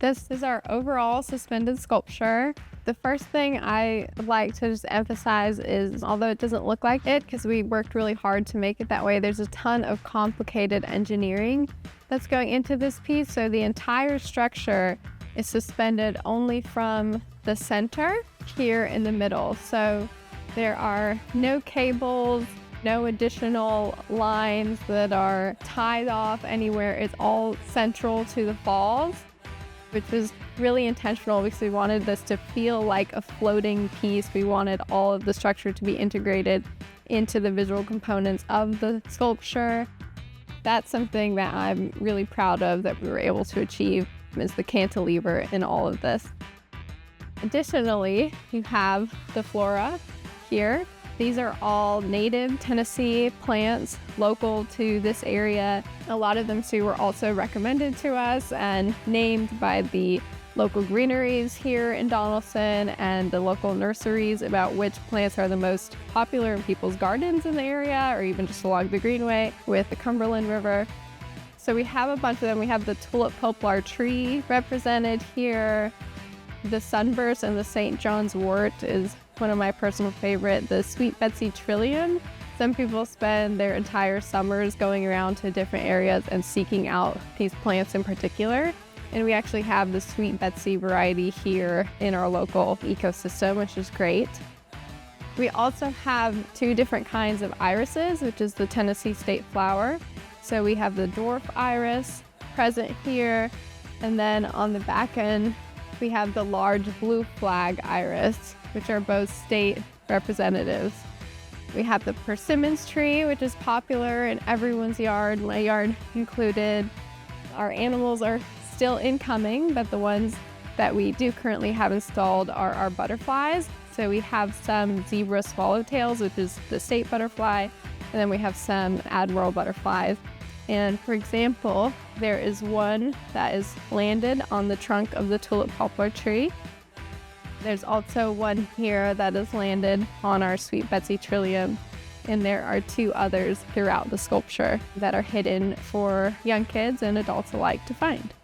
This is our overall suspended sculpture. The first thing I would like to just emphasize is, although it doesn't look like it because we worked really hard to make it that way, there's a ton of complicated engineering that's going into this piece. So the entire structure is suspended only from the center here in the middle. So there are no cables, no additional lines that are tied off anywhere. It's all central to the falls, which was really intentional because we wanted this to feel like a floating piece. We wanted all of the structure to be integrated into the visual components of the sculpture. That's something that I'm really proud of that we were able to achieve, is the cantilever in all of this. Additionally, you have the flora here. These are all native Tennessee plants local to this area. A lot of them too were also recommended to us and named by the local greeneries here in Donelson and the local nurseries about which plants are the most popular in people's gardens in the area, or even just along the greenway with the Cumberland River. So we have a bunch of them. We have the tulip poplar tree represented here. The sunburst and the St. John's wort is one of my personal favorite. The Sweet Betsy trillium. Some people spend their entire summers going around to different areas and seeking out these plants in particular. And we actually have the Sweet Betsy variety here in our local ecosystem, which is great. We also have two different kinds of irises, which is the Tennessee state flower. So we have the dwarf iris present here, and then on the back end, we have the large blue flag iris, which are both state representatives. We have the persimmons tree, which is popular in everyone's yard, my yard included. Our animals are still incoming, but the ones that we do currently have installed are our butterflies. So we have some zebra swallowtails, which is the state butterfly, and then we have some admiral butterflies. And for example, there is one that is landed on the trunk of the tulip poplar tree. There's also one here that is landed on our Sweet Betsy trillium. And there are two others throughout the sculpture that are hidden for young kids and adults alike to find.